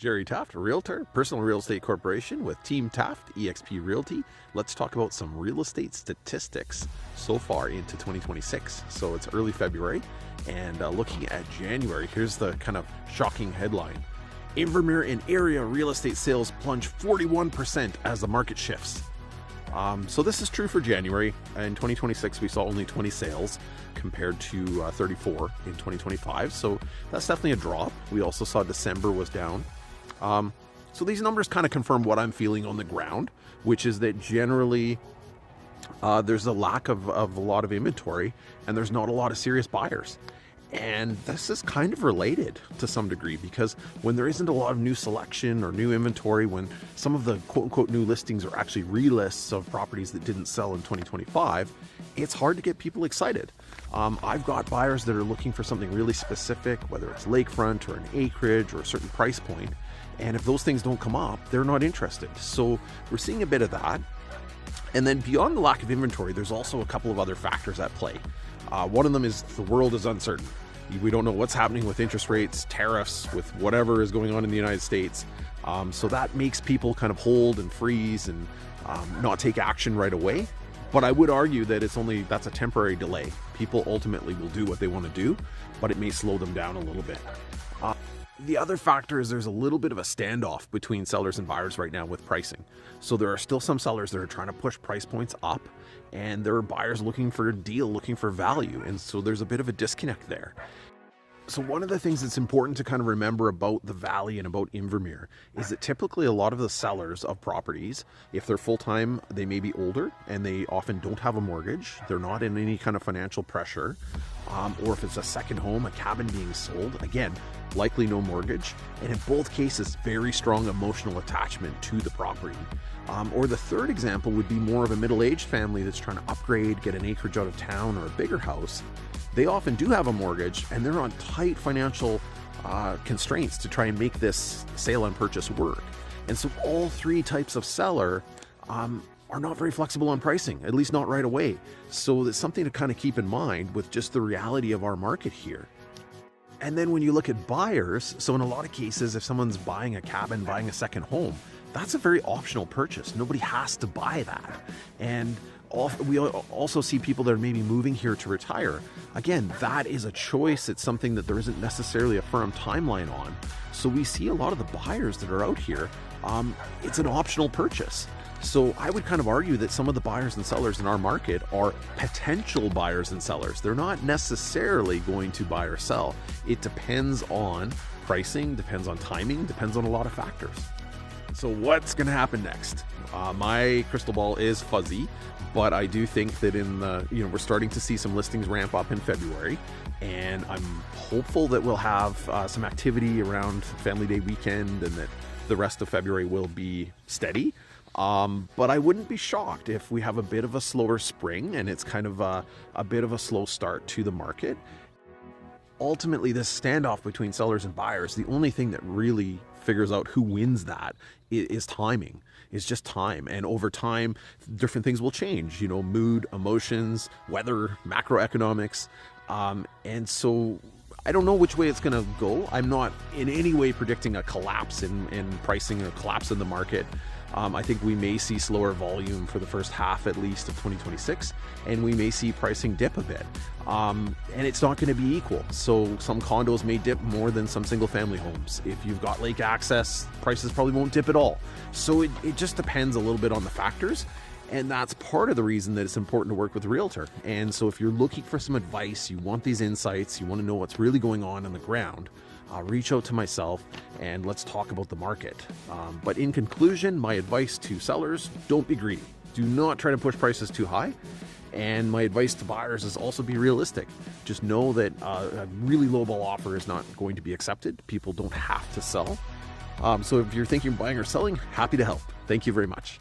Jerry Taft, a realtor, personal real estate corporation with Team Taft, eXp Realty. Let's talk about some real estate statistics so far into 2026. So it's early February, and looking at January, here's the kind of shocking headline. Invermere and area real estate sales plunge 41% as the market shifts. So this is true for January. In 2026, we saw only 20 sales compared to 34 in 2025. So that's definitely a drop. We also saw December was down. So these numbers kind of confirm what I'm feeling on the ground, which is that generally there's a lack of a lot of inventory and there's not a lot of serious buyers. And this is kind of related to some degree, because when there isn't a lot of new selection or new inventory, when some of the quote-unquote new listings are actually relists of properties that didn't sell in 2025, it's hard to get people excited. I've got buyers that are looking for something really specific, whether it's lakefront or an acreage or a certain price point. And if those things don't come up, they're not interested. So we're seeing a bit of that. And then beyond the lack of inventory, there's also a couple of other factors at play. One of them is the world is uncertain. We don't know what's happening with interest rates, tariffs, with whatever is going on in the United States. So that makes people kind of hold and freeze and not take action right away. But I would argue that that's a temporary delay. People ultimately will do what they want to do, but it may slow them down a little bit. The other factor is there's a little bit of a standoff between sellers and buyers right now with pricing. So there are still some sellers that are trying to push price points up, and there are buyers looking for a deal, looking for value. And so there's a bit of a disconnect there. So one of the things that's important to kind of remember about the Valley and about Invermere is that typically a lot of the sellers of properties, if they're full-time, they may be older and they often don't have a mortgage. They're not in any kind of financial pressure. Or if it's a second home, a cabin being sold, again, likely no mortgage. And in both cases, very strong emotional attachment to the property. Or the third example would be more of a middle-aged family that's trying to upgrade, get an acreage out of town or a bigger house. They often do have a mortgage and they're on tight financial constraints to try and make this sale and purchase work. And so all three types of seller are not very flexible on pricing, at least not right away. So it's something to kind of keep in mind with just the reality of our market here. And then when you look at buyers, so in a lot of cases, if someone's buying a cabin, buying a second home, that's a very optional purchase. Nobody has to buy that. And we also see people that are maybe moving here to retire. Again, that is a choice. It's something that there isn't necessarily a firm timeline on. So we see a lot of the buyers that are out here, it's an optional purchase. So I would kind of argue that some of the buyers and sellers in our market are potential buyers and sellers. They're not necessarily going to buy or sell. It depends on pricing, depends on timing, depends on a lot of factors. So what's going to happen next? My crystal ball is fuzzy, but I do think that we're starting to see some listings ramp up in February, and I'm hopeful that we'll have some activity around Family Day weekend and that the rest of February will be steady. But I wouldn't be shocked if we have a bit of a slower spring and it's kind of a bit of a slow start to the market. Ultimately, this standoff between sellers and buyers, the only thing that really figures out who wins that is timing. It's just time. And over time, different things will change, mood, emotions, weather, macroeconomics. And so I don't know which way it's going to go. I'm not in any way predicting a collapse in pricing or collapse in the market. I think we may see slower volume for the first half at least of 2026, and we may see pricing dip a bit. And it's not going to be equal. So some condos may dip more than some single family homes. If you've got lake access, prices probably won't dip at all. So it just depends a little bit on the factors. And that's part of the reason that it's important to work with a realtor. And so if you're looking for some advice, you want these insights, you want to know what's really going on the ground, reach out to myself and let's talk about the market. But in conclusion, my advice to sellers, don't be greedy. Do not try to push prices too high. And my advice to buyers is also be realistic. Just know that a really lowball offer is not going to be accepted. People don't have to sell. So if you're thinking of buying or selling, happy to help. Thank you very much.